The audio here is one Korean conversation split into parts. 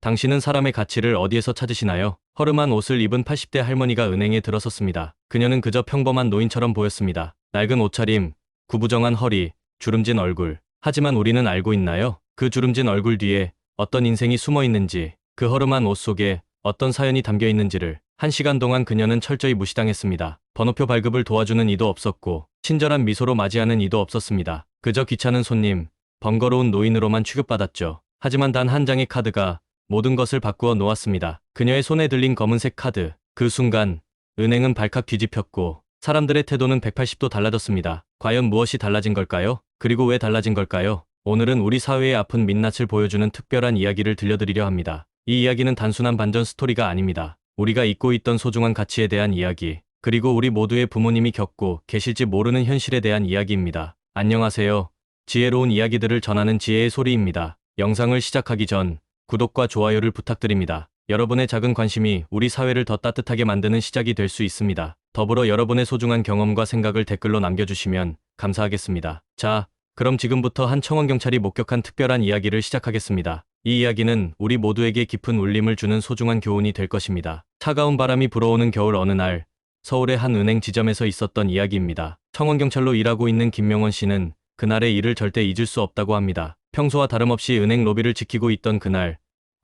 당신은 사람의 가치를 어디에서 찾으시나요? 허름한 옷을 입은 80대 할머니가 은행에 들어섰습니다. 그녀는 그저 평범한 노인처럼 보였습니다. 낡은 옷차림, 구부정한 허리, 주름진 얼굴. 하지만 우리는 알고 있나요? 그 주름진 얼굴 뒤에 어떤 인생이 숨어 있는지, 그 허름한 옷 속에 어떤 사연이 담겨 있는지를. 1시간 동안 그녀는 철저히 무시당했습니다. 번호표 발급을 도와주는 이도 없었고 친절한 미소로 맞이하는 이도 없었습니다. 그저 귀찮은 손님, 번거로운 노인으로만 취급받았죠. 하지만 단 한 장의 카드가 모든 것을 바꾸어 놓았습니다. 그녀의 손에 들린 검은색 카드. 그 순간 은행은 발칵 뒤집혔고 사람들의 태도는 180도 달라졌습니다. 과연 무엇이 달라진 걸까요? 그리고 왜 달라진 걸까요? 오늘은 우리 사회의 아픈 민낯을 보여주는 특별한 이야기를 들려드리려 합니다. 이 이야기는 단순한 반전 스토리가 아닙니다. 우리가 잊고 있던 소중한 가치에 대한 이야기, 그리고 우리 모두의 부모님이 겪고 계실지 모르는 현실에 대한 이야기입니다. 안녕하세요. 지혜로운 이야기들을 전하는 지혜의 소리입니다. 영상을 시작하기 전 구독과 좋아요를 부탁드립니다. 여러분의 작은 관심이 우리 사회를 더 따뜻하게 만드는 시작이 될 수 있습니다. 더불어 여러분의 소중한 경험과 생각을 댓글로 남겨주시면 감사하겠습니다. 자, 그럼 지금부터 한 청원경찰이 목격한 특별한 이야기를 시작하겠습니다. 이 이야기는 우리 모두에게 깊은 울림을 주는 소중한 교훈이 될 것입니다. 차가운 바람이 불어오는 겨울 어느 날, 서울의 한 은행 지점에서 있었던 이야기입니다. 청원경찰로 일하고 있는 김명원 씨는 그날의 일을 절대 잊을 수 없다고 합니다. 평소와 다름없이 은행 로비를 지키고 있던 그날,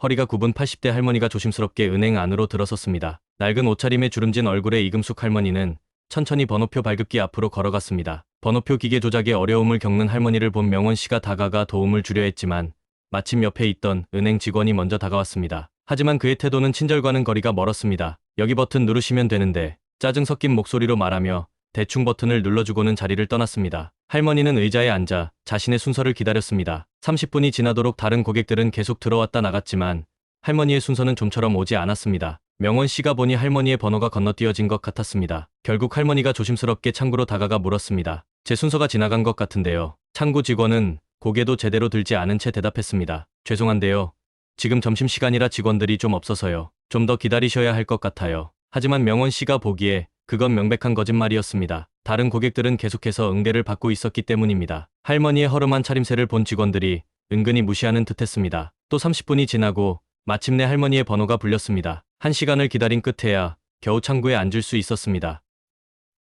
허리가 굽은 80대 할머니가 조심스럽게 은행 안으로 들어섰습니다. 낡은 옷차림에 주름진 얼굴의 이금숙 할머니는 천천히 번호표 발급기 앞으로 걸어갔습니다. 번호표 기계 조작에 어려움을 겪는 할머니를 본 명원 씨가 다가가 도움을 주려 했지만 마침 옆에 있던 은행 직원이 먼저 다가왔습니다. 하지만 그의 태도는 친절과는 거리가 멀었습니다. 여기 버튼 누르시면 되는데, 짜증 섞인 목소리로 말하며 대충 버튼을 눌러주고는 자리를 떠났습니다. 할머니는 의자에 앉아 자신의 순서를 기다렸습니다. 30분이 지나도록 다른 고객들은 계속 들어왔다 나갔지만 할머니의 순서는 좀처럼 오지 않았습니다. 명원 씨가 보니 할머니의 번호가 건너뛰어진 것 같았습니다. 결국 할머니가 조심스럽게 창구로 다가가 물었습니다. 제 순서가 지나간 것 같은데요. 창구 직원은 고개도 제대로 들지 않은 채 대답했습니다. 죄송한데요. 지금 점심시간이라 직원들이 좀 없어서요. 좀 더 기다리셔야 할 것 같아요. 하지만 명원 씨가 보기에 그건 명백한 거짓말이었습니다. 다른 고객들은 계속해서 응대를 받고 있었기 때문입니다. 할머니의 허름한 차림새를 본 직원들이 은근히 무시하는 듯했습니다. 또 30분이 지나고 마침내 할머니의 번호가 불렸습니다. 1시간을 기다린 끝에야 겨우 창구에 앉을 수 있었습니다.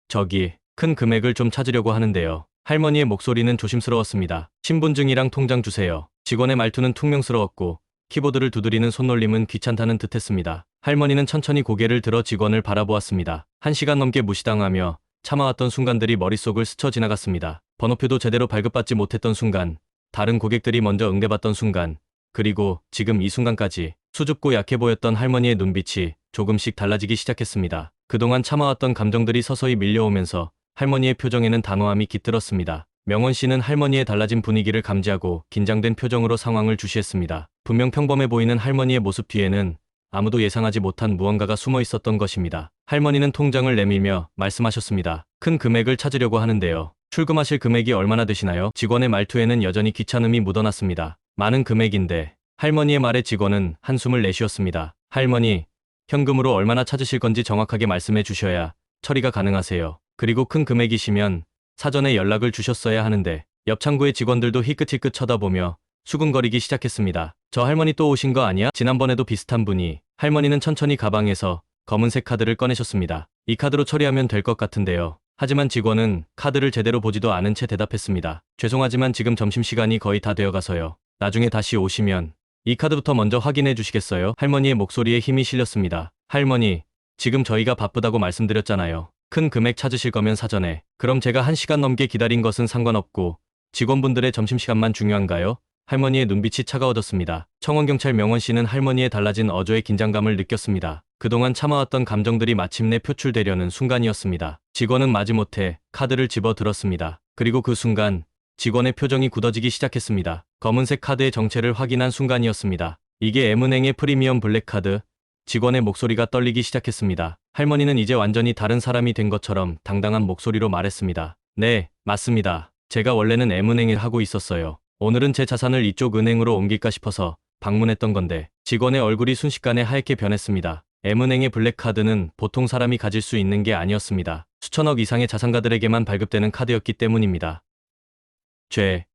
저기, 큰 금액을 좀 찾으려고 하는데요. 할머니의 목소리는 조심스러웠습니다. 신분증이랑 통장 주세요. 직원의 말투는 퉁명스러웠고 키보드를 두드리는 손놀림은 귀찮다는 듯했습니다. 할머니는 천천히 고개를 들어 직원을 바라보았습니다. 1시간 넘게 무시당하며 참아왔던 순간들이 머릿속을 스쳐 지나갔습니다. 번호표도 제대로 발급받지 못했던 순간, 다른 고객들이 먼저 응대받던 순간, 그리고 지금 이 순간까지 수줍고 약해 보였던 할머니의 눈빛이 조금씩 달라지기 시작했습니다. 그동안 참아왔던 감정들이 서서히 밀려오면서 할머니의 표정에는 단호함이 깃들었습니다. 명원 씨는 할머니의 달라진 분위기를 감지하고 긴장된 표정으로 상황을 주시했습니다. 분명 평범해 보이는 할머니의 모습 뒤에는 아무도 예상하지 못한 무언가가 숨어 있었던 것입니다. 할머니는 통장을 내밀며 말씀하셨습니다. 큰 금액을 찾으려고 하는데요. 출금하실 금액이 얼마나 되시나요? 직원의 말투에는 여전히 귀찮음이 묻어났습니다. 많은 금액인데. 할머니의 말에 직원은 한숨을 내쉬었습니다. 할머니, 현금으로 얼마나 찾으실 건지 정확하게 말씀해 주셔야 처리가 가능하세요. 그리고 큰 금액이시면 사전에 연락을 주셨어야 하는데. 옆 창구의 직원들도 희끗희끗 쳐다보며 수근거리기 시작했습니다. 저 할머니 또 오신 거 아니야? 지난번에도 비슷한 분이. 할머니는 천천히 가방에서 검은색 카드를 꺼내셨습니다. 이 카드로 처리하면 될 것 같은데요. 하지만 직원은 카드를 제대로 보지도 않은 채 대답했습니다. 죄송하지만 지금 점심시간이 거의 다 되어가서요. 나중에 다시 오시면 이 카드부터 먼저 확인해 주시겠어요? 할머니의 목소리에 힘이 실렸습니다. 할머니, 지금 저희가 바쁘다고 말씀드렸잖아요. 큰 금액 찾으실 거면 사전에. 그럼 제가 1시간 넘게 기다린 것은 상관없고 직원분들의 점심시간만 중요한가요? 할머니의 눈빛이 차가워졌습니다. 청원경찰 명원 씨는 할머니의 달라진 어조의 긴장감을 느꼈습니다. 그동안 참아왔던 감정들이 마침내 표출되려는 순간이었습니다. 직원은 마지못해 카드를 집어 들었습니다. 그리고 그 순간 직원의 표정이 굳어지기 시작했습니다. 검은색 카드의 정체를 확인한 순간이었습니다. 이게 M은행의 프리미엄 블랙카드. 직원의 목소리가 떨리기 시작했습니다. 할머니는 이제 완전히 다른 사람이 된 것처럼 당당한 목소리로 말했습니다. 네, 맞습니다. 제가 원래는 M은행에 하고 있었어요. 오늘은 제 자산을 이쪽 은행으로 옮길까 싶어서 방문했던 건데. 직원의 얼굴이 순식간에 하얗게 변했습니다. M은행의 블랙카드는 보통 사람이 가질 수 있는 게 아니었습니다. 수천억 이상의 자산가들에게만 발급되는 카드였기 때문입니다.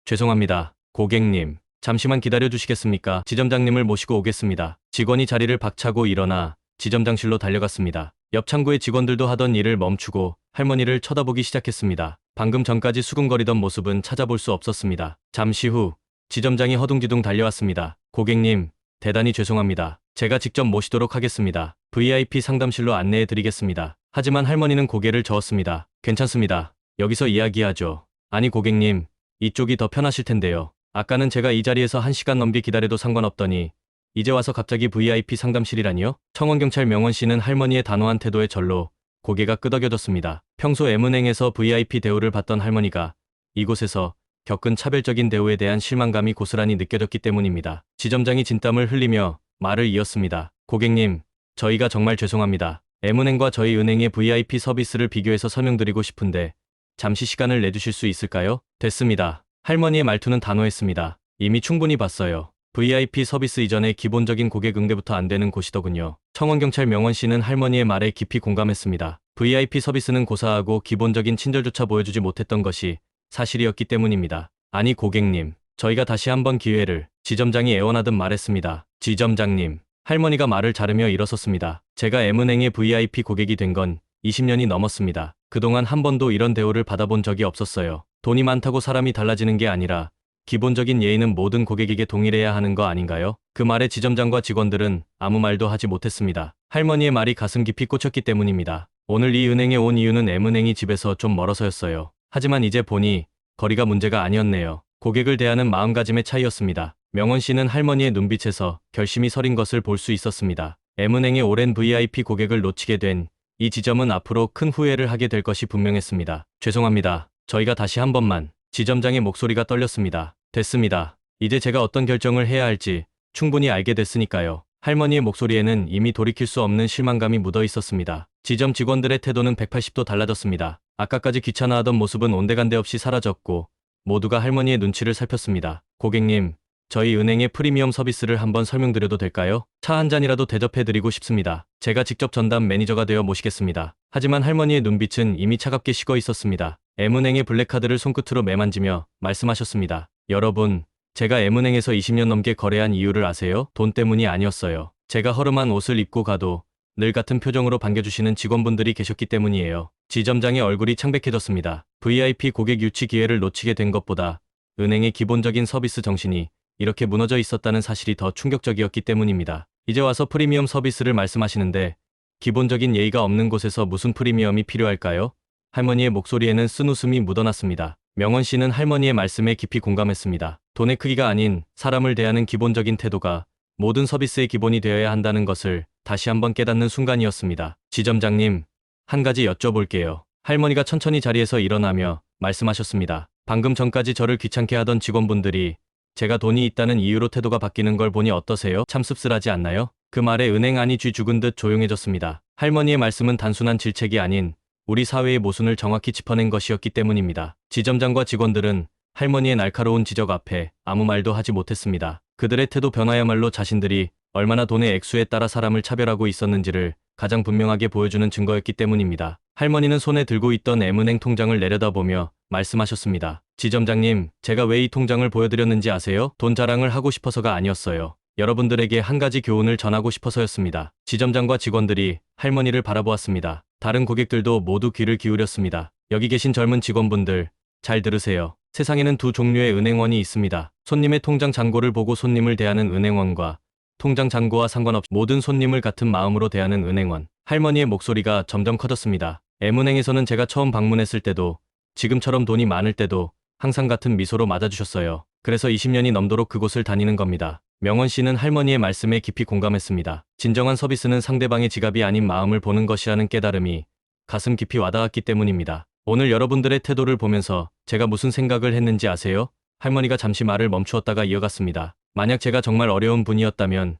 죄송합니다. 고객님. 잠시만 기다려 주시겠습니까? 지점장님을 모시고 오겠습니다. 직원이 자리를 박차고 일어나 지점장실로 달려갔습니다. 옆 창구의 직원들도 하던 일을 멈추고 할머니를 쳐다보기 시작했습니다. 방금 전까지 수근거리던 모습은 찾아볼 수 없었습니다. 잠시 후 지점장이 허둥지둥 달려왔습니다. 고객님, 대단히 죄송합니다. 제가 직접 모시도록 하겠습니다. VIP 상담실로 안내해 드리겠습니다. 하지만 할머니는 고개를 저었습니다. 괜찮습니다. 여기서 이야기하죠. 아니 고객님, 이쪽이 더 편하실 텐데요. 아까는 제가 이 자리에서 1시간 넘게 기다려도 상관없더니 이제 와서 갑자기 VIP 상담실이라니요? 청원경찰 명원 씨는 할머니의 단호한 태도에 절로 고개가 끄덕여졌습니다. 평소 M은행에서 VIP 대우를 받던 할머니가 이곳에서 겪은 차별적인 대우에 대한 실망감이 고스란히 느껴졌기 때문입니다. 지점장이 진땀을 흘리며 말을 이었습니다. 고객님, 저희가 정말 죄송합니다. M은행과 저희 은행의 VIP 서비스를 비교해서 설명드리고 싶은데 잠시 시간을 내주실 수 있을까요? 됐습니다. 할머니의 말투는 단호했습니다. 이미 충분히 봤어요. VIP 서비스 이전에 기본적인 고객 응대부터 안 되는 곳이더군요. 청원경찰 명원 씨는 할머니의 말에 깊이 공감했습니다. VIP 서비스는 고사하고 기본적인 친절조차 보여주지 못했던 것이 사실이었기 때문입니다. 아니 고객님, 저희가 다시 한번 기회를, 지점장이 애원하듯 말했습니다. 지점장님, 할머니가 말을 자르며 일어섰습니다. 제가 M은행의 VIP 고객이 된 건 20년이 넘었습니다. 그동안 한 번도 이런 대우를 받아본 적이 없었어요. 돈이 많다고 사람이 달라지는 게 아니라 기본적인 예의는 모든 고객에게 동일해야 하는 거 아닌가요? 그 말에 지점장과 직원들은 아무 말도 하지 못했습니다. 할머니의 말이 가슴 깊이 꽂혔기 때문입니다. 오늘 이 은행에 온 이유는 M은행이 집에서 좀 멀어서였어요. 하지만 이제 보니 거리가 문제가 아니었네요. 고객을 대하는 마음가짐의 차이였습니다. 명원 씨는 할머니의 눈빛에서 결심이 서린 것을 볼 수 있었습니다. M은행의 오랜 VIP 고객을 놓치게 된 이 지점은 앞으로 큰 후회를 하게 될 것이 분명했습니다. 죄송합니다. 저희가 다시 한 번만. 지점장의 목소리가 떨렸습니다. 됐습니다. 이제 제가 어떤 결정을 해야 할지 충분히 알게 됐으니까요. 할머니의 목소리에는 이미 돌이킬 수 없는 실망감이 묻어 있었습니다. 지점 직원들의 태도는 180도 달라졌습니다. 아까까지 귀찮아하던 모습은 온데간데 없이 사라졌고 모두가 할머니의 눈치를 살폈습니다. 고객님, 저희 은행의 프리미엄 서비스를 한번 설명드려도 될까요? 차 한 잔이라도 대접해드리고 싶습니다. 제가 직접 전담 매니저가 되어 모시겠습니다. 하지만 할머니의 눈빛은 이미 차갑게 식어 있었습니다. M은행의 블랙카드를 손끝으로 매만지며 말씀하셨습니다. 여러분, 제가 M은행에서 20년 넘게 거래한 이유를 아세요? 돈 때문이 아니었어요. 제가 허름한 옷을 입고 가도 늘 같은 표정으로 반겨주시는 직원분들이 계셨기 때문이에요. 지점장의 얼굴이 창백해졌습니다. VIP 고객 유치 기회를 놓치게 된 것보다 은행의 기본적인 서비스 정신이 이렇게 무너져 있었다는 사실이 더 충격적이었기 때문입니다. 이제 와서 프리미엄 서비스를 말씀하시는데 기본적인 예의가 없는 곳에서 무슨 프리미엄이 필요할까요? 할머니의 목소리에는 쓴웃음이 묻어났습니다. 명원 씨는 할머니의 말씀에 깊이 공감했습니다. 돈의 크기가 아닌 사람을 대하는 기본적인 태도가 모든 서비스의 기본이 되어야 한다는 것을 다시 한번 깨닫는 순간이었습니다. 지점장님, 한 가지 여쭤볼게요. 할머니가 천천히 자리에서 일어나며 말씀하셨습니다. 방금 전까지 저를 귀찮게 하던 직원분들이 제가 돈이 있다는 이유로 태도가 바뀌는 걸 보니 어떠세요? 참 씁쓸하지 않나요? 그 말에 은행 안이 쥐 죽은 듯 조용해졌습니다. 할머니의 말씀은 단순한 질책이 아닌 우리 사회의 모순을 정확히 짚어낸 것이었기 때문입니다. 지점장과 직원들은 할머니의 날카로운 지적 앞에 아무 말도 하지 못했습니다. 그들의 태도 변화야말로 자신들이 얼마나 돈의 액수에 따라 사람을 차별하고 있었는지를 가장 분명하게 보여주는 증거였기 때문입니다. 할머니는 손에 들고 있던 M은행 통장을 내려다보며 말씀하셨습니다. 지점장님, 제가 왜 이 통장을 보여드렸는지 아세요? 돈 자랑을 하고 싶어서가 아니었어요. 여러분들에게 한 가지 교훈을 전하고 싶어서였습니다. 지점장과 직원들이 할머니를 바라보았습니다. 다른 고객들도 모두 귀를 기울였습니다. 여기 계신 젊은 직원분들, 잘 들으세요. 세상에는 두 종류의 은행원이 있습니다. 손님의 통장 잔고를 보고 손님을 대하는 은행원과 통장 잔고와 상관없이 모든 손님을 같은 마음으로 대하는 은행원. 할머니의 목소리가 점점 커졌습니다. M은행에서는 제가 처음 방문했을 때도 지금처럼 돈이 많을 때도 항상 같은 미소로 맞아주셨어요. 그래서 20년이 넘도록 그곳을 다니는 겁니다. 명원 씨는 할머니의 말씀에 깊이 공감했습니다. 진정한 서비스는 상대방의 지갑이 아닌 마음을 보는 것이라는 깨달음이 가슴 깊이 와닿았기 때문입니다. 오늘 여러분들의 태도를 보면서 제가 무슨 생각을 했는지 아세요? 할머니가 잠시 말을 멈추었다가 이어갔습니다. 만약 제가 정말 어려운 분이었다면,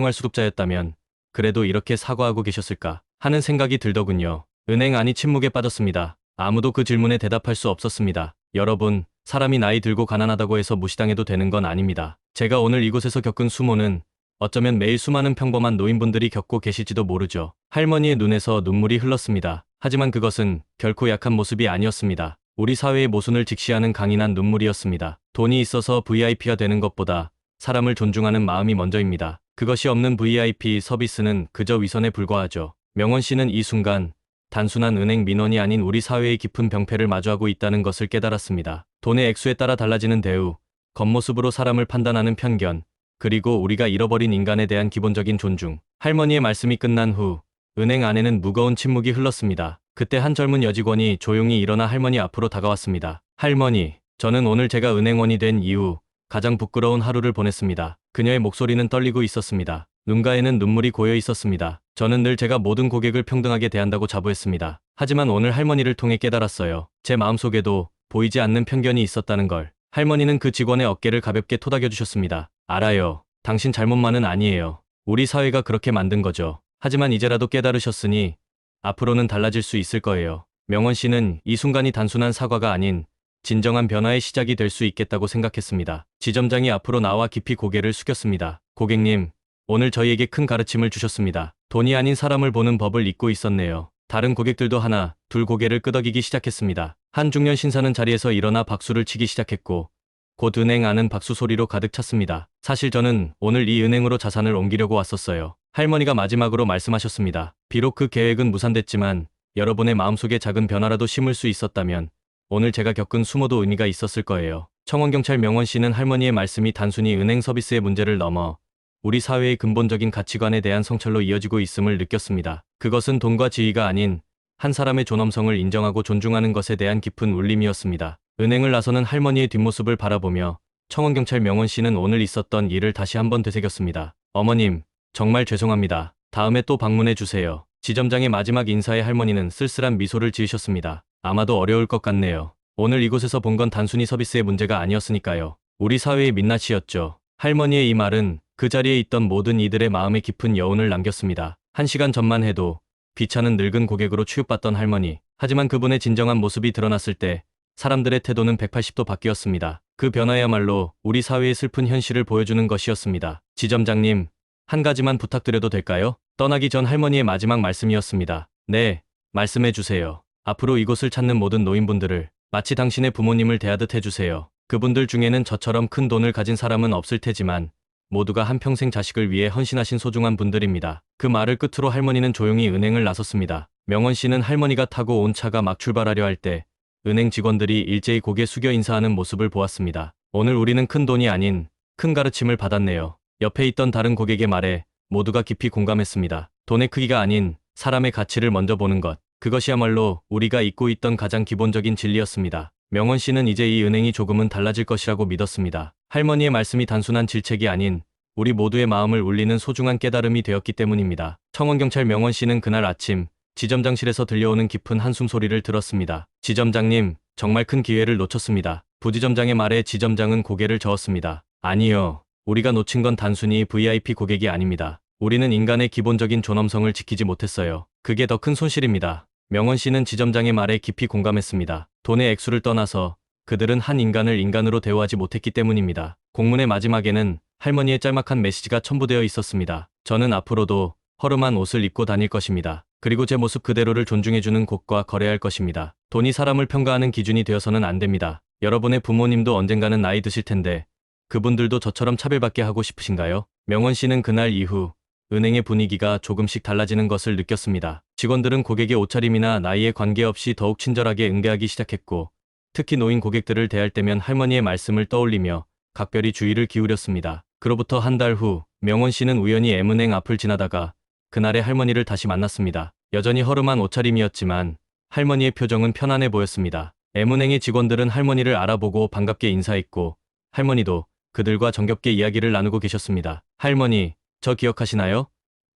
기초생활수급자였다면 그래도 이렇게 사과하고 계셨을까 하는 생각이 들더군요. 은행 안이 침묵에 빠졌습니다. 아무도 그 질문에 대답할 수 없었습니다. 여러분, 사람이 나이 들고 가난하다고 해서 무시당해도 되는 건 아닙니다. 제가 오늘 이곳에서 겪은 수모는 어쩌면 매일 수많은 평범한 노인분들이 겪고 계실지도 모르죠. 할머니의 눈에서 눈물이 흘렀습니다. 하지만 그것은 결코 약한 모습이 아니었습니다. 우리 사회의 모순을 직시하는 강인한 눈물이었습니다. 돈이 있어서 VIP가 되는 것보다 사람을 존중하는 마음이 먼저입니다. 그것이 없는 VIP 서비스는 그저 위선에 불과하죠. 명원 씨는 이 순간 단순한 은행 민원이 아닌 우리 사회의 깊은 병폐를 마주하고 있다는 것을 깨달았습니다. 돈의 액수에 따라 달라지는 대우, 겉모습으로 사람을 판단하는 편견, 그리고 우리가 잃어버린 인간에 대한 기본적인 존중. 할머니의 말씀이 끝난 후 은행 안에는 무거운 침묵이 흘렀습니다. 그때 한 젊은 여직원이 조용히 일어나 할머니 앞으로 다가왔습니다. 할머니, 저는 오늘 제가 은행원이 된 이후 가장 부끄러운 하루를 보냈습니다. 그녀의 목소리는 떨리고 있었습니다. 눈가에는 눈물이 고여 있었습니다. 저는 늘 제가 모든 고객을 평등하게 대한다고 자부했습니다. 하지만 오늘 할머니를 통해 깨달았어요. 제 마음속에도 보이지 않는 편견이 있었다는 걸. 할머니는 그 직원의 어깨를 가볍게 토닥여 주셨습니다. 알아요. 당신 잘못만은 아니에요. 우리 사회가 그렇게 만든 거죠. 하지만 이제라도 깨달으셨으니 앞으로는 달라질 수 있을 거예요. 명원 씨는 이 순간이 단순한 사과가 아닌 진정한 변화의 시작이 될 수 있겠다고 생각했습니다. 지점장이 앞으로 나와 깊이 고개를 숙였습니다. 고객님, 오늘 저희에게 큰 가르침을 주셨습니다. 돈이 아닌 사람을 보는 법을 잊고 있었네요. 다른 고객들도 하나, 둘 고개를 끄덕이기 시작했습니다. 한 중년 신사는 자리에서 일어나 박수를 치기 시작했고 곧 은행 안은 박수 소리로 가득 찼습니다. 사실 저는 오늘 이 은행으로 자산을 옮기려고 왔었어요. 할머니가 마지막으로 말씀하셨습니다. 비록 그 계획은 무산됐지만 여러분의 마음속에 작은 변화라도 심을 수 있었다면 오늘 제가 겪은 수모도 의미가 있었을 거예요. 청원경찰 명원 씨는 할머니의 말씀이 단순히 은행 서비스의 문제를 넘어 우리 사회의 근본적인 가치관에 대한 성찰로 이어지고 있음을 느꼈습니다. 그것은 돈과 지위가 아닌 한 사람의 존엄성을 인정하고 존중하는 것에 대한 깊은 울림이었습니다. 은행을 나서는 할머니의 뒷모습을 바라보며 청원경찰 명원 씨는 오늘 있었던 일을 다시 한번 되새겼습니다. 어머님, 정말 죄송합니다. 다음에 또 방문해 주세요. 지점장의 마지막 인사에 할머니는 쓸쓸한 미소를 지으셨습니다. 아마도 어려울 것 같네요. 오늘 이곳에서 본 건 단순히 서비스의 문제가 아니었으니까요. 우리 사회의 민낯이었죠. 할머니의 이 말은 그 자리에 있던 모든 이들의 마음에 깊은 여운을 남겼습니다. 1시간 전만 해도 귀찮은 늙은 고객으로 취급받던 할머니. 하지만 그분의 진정한 모습이 드러났을 때 사람들의 태도는 180도 바뀌었습니다. 그 변화야말로 우리 사회의 슬픈 현실을 보여주는 것이었습니다. 지점장님, 한 가지만 부탁드려도 될까요? 떠나기 전 할머니의 마지막 말씀이었습니다. 네, 말씀해 주세요. 앞으로 이곳을 찾는 모든 노인분들을 마치 당신의 부모님을 대하듯 해주세요. 그분들 중에는 저처럼 큰 돈을 가진 사람은 없을 테지만 모두가 한평생 자식을 위해 헌신하신 소중한 분들입니다. 그 말을 끝으로 할머니는 조용히 은행을 나섰습니다. 명원 씨는 할머니가 타고 온 차가 막 출발하려 할 때 은행 직원들이 일제히 고개 숙여 인사하는 모습을 보았습니다. 오늘 우리는 큰 돈이 아닌 큰 가르침을 받았네요. 옆에 있던 다른 고객의 말에 모두가 깊이 공감했습니다. 돈의 크기가 아닌 사람의 가치를 먼저 보는 것. 그것이야말로 우리가 잊고 있던 가장 기본적인 진리였습니다. 명원 씨는 이제 이 은행이 조금은 달라질 것이라고 믿었습니다. 할머니의 말씀이 단순한 질책이 아닌 우리 모두의 마음을 울리는 소중한 깨달음이 되었기 때문입니다. 청원경찰 명원 씨는 그날 아침 지점장실에서 들려오는 깊은 한숨 소리를 들었습니다. 지점장님, 정말 큰 기회를 놓쳤습니다. 부지점장의 말에 지점장은 고개를 저었습니다. 아니요. 우리가 놓친 건 단순히 VIP 고객이 아닙니다. 우리는 인간의 기본적인 존엄성을 지키지 못했어요. 그게 더 큰 손실입니다. 명원 씨는 지점장의 말에 깊이 공감했습니다. 돈의 액수를 떠나서 그들은 한 인간을 인간으로 대우하지 못했기 때문입니다. 공문의 마지막에는 할머니의 짤막한 메시지가 첨부되어 있었습니다. 저는 앞으로도 허름한 옷을 입고 다닐 것입니다. 그리고 제 모습 그대로를 존중해주는 곳과 거래할 것입니다. 돈이 사람을 평가하는 기준이 되어서는 안 됩니다. 여러분의 부모님도 언젠가는 나이 드실 텐데 그분들도 저처럼 차별받게 하고 싶으신가요? 명원 씨는 그날 이후 은행의 분위기가 조금씩 달라지는 것을 느꼈습니다. 직원들은 고객의 옷차림이나 나이에 관계없이 더욱 친절하게 응대하기 시작했고 특히 노인 고객들을 대할 때면 할머니의 말씀을 떠올리며 각별히 주의를 기울였습니다. 그로부터 한 달 후 명원 씨는 우연히 M은행 앞을 지나다가 그날의 할머니를 다시 만났습니다. 여전히 허름한 옷차림이었지만 할머니의 표정은 편안해 보였습니다. M은행의 직원들은 할머니를 알아보고 반갑게 인사했고 할머니도 그들과 정겹게 이야기를 나누고 계셨습니다. 할머니, 저 기억하시나요?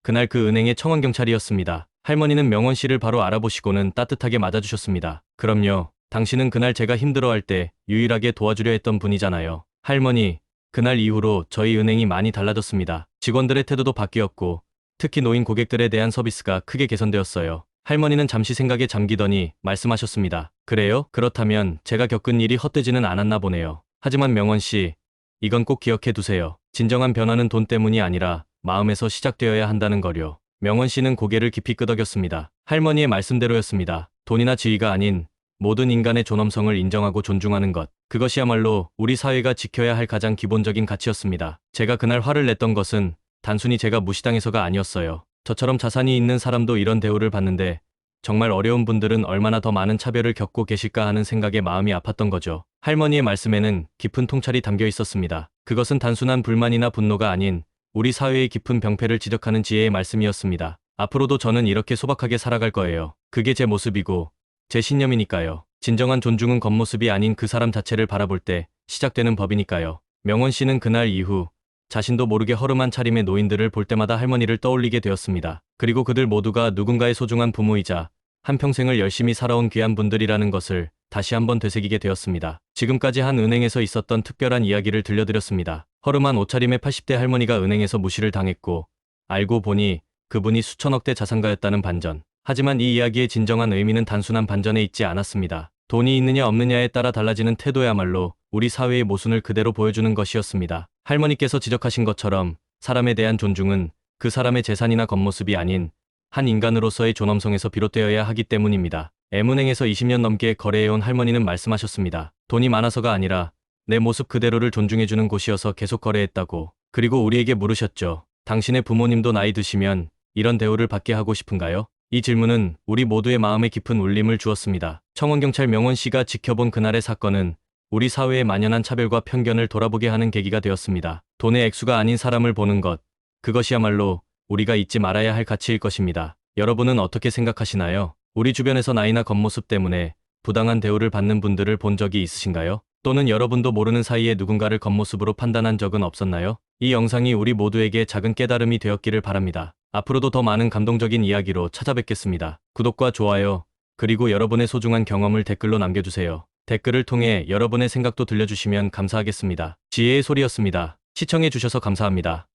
그날 그 은행의 청원경찰이었습니다. 할머니는 명원 씨를 바로 알아보시고는 따뜻하게 맞아주셨습니다. 그럼요. 당신은 그날 제가 힘들어할 때 유일하게 도와주려 했던 분이잖아요. 할머니, 그날 이후로 저희 은행이 많이 달라졌습니다. 직원들의 태도도 바뀌었고 특히 노인 고객들에 대한 서비스가 크게 개선되었어요. 할머니는 잠시 생각에 잠기더니 말씀하셨습니다. 그래요? 그렇다면 제가 겪은 일이 헛되지는 않았나 보네요. 하지만 명원 씨, 이건 꼭 기억해 두세요. 진정한 변화는 돈 때문이 아니라 마음에서 시작되어야 한다는 거요. 명원 씨는 고개를 깊이 끄덕였습니다. 할머니의 말씀대로였습니다. 돈이나 지위가 아닌 모든 인간의 존엄성을 인정하고 존중하는 것. 그것이야말로 우리 사회가 지켜야 할 가장 기본적인 가치였습니다. 제가 그날 화를 냈던 것은 단순히 제가 무시당해서가 아니었어요. 저처럼 자산이 있는 사람도 이런 대우를 받는데 정말 어려운 분들은 얼마나 더 많은 차별을 겪고 계실까 하는 생각에 마음이 아팠던 거죠. 할머니의 말씀에는 깊은 통찰이 담겨 있었습니다. 그것은 단순한 불만이나 분노가 아닌 우리 사회의 깊은 병폐를 지적하는 지혜의 말씀이었습니다. 앞으로도 저는 이렇게 소박하게 살아갈 거예요. 그게 제 모습이고 제 신념이니까요. 진정한 존중은 겉모습이 아닌 그 사람 자체를 바라볼 때 시작되는 법이니까요. 명원 씨는 그날 이후 자신도 모르게 허름한 차림의 노인들을 볼 때마다 할머니를 떠올리게 되었습니다. 그리고 그들 모두가 누군가의 소중한 부모이자 한평생을 열심히 살아온 귀한 분들이라는 것을 다시 한번 되새기게 되었습니다. 지금까지 한 은행에서 있었던 특별한 이야기를 들려드렸습니다. 허름한 옷차림의 80대 할머니가 은행에서 무시를 당했고 알고 보니 그분이 수천억대 자산가였다는 반전. 하지만 이 이야기의 진정한 의미는 단순한 반전에 있지 않았습니다. 돈이 있느냐 없느냐에 따라 달라지는 태도야말로 우리 사회의 모순을 그대로 보여주는 것이었습니다. 할머니께서 지적하신 것처럼 사람에 대한 존중은 그 사람의 재산이나 겉모습이 아닌 한 인간으로서의 존엄성에서 비롯되어야 하기 때문입니다. M은행에서 20년 넘게 거래해온 할머니는 말씀하셨습니다. 돈이 많아서가 아니라 내 모습 그대로를 존중해주는 곳이어서 계속 거래했다고. 그리고 우리에게 물으셨죠. 당신의 부모님도 나이 드시면 이런 대우를 받게 하고 싶은가요? 이 질문은 우리 모두의 마음에 깊은 울림을 주었습니다. 청원경찰 명원 씨가 지켜본 그날의 사건은 우리 사회의 만연한 차별과 편견을 돌아보게 하는 계기가 되었습니다. 돈의 액수가 아닌 사람을 보는 것, 그것이야말로 우리가 잊지 말아야 할 가치일 것입니다. 여러분은 어떻게 생각하시나요? 우리 주변에서 나이나 겉모습 때문에 부당한 대우를 받는 분들을 본 적이 있으신가요? 또는 여러분도 모르는 사이에 누군가를 겉모습으로 판단한 적은 없었나요? 이 영상이 우리 모두에게 작은 깨달음이 되었기를 바랍니다. 앞으로도 더 많은 감동적인 이야기로 찾아뵙겠습니다. 구독과 좋아요, 그리고 여러분의 소중한 경험을 댓글로 남겨주세요. 댓글을 통해 여러분의 생각도 들려주시면 감사하겠습니다. 지혜의 소리였습니다. 시청해주셔서 감사합니다.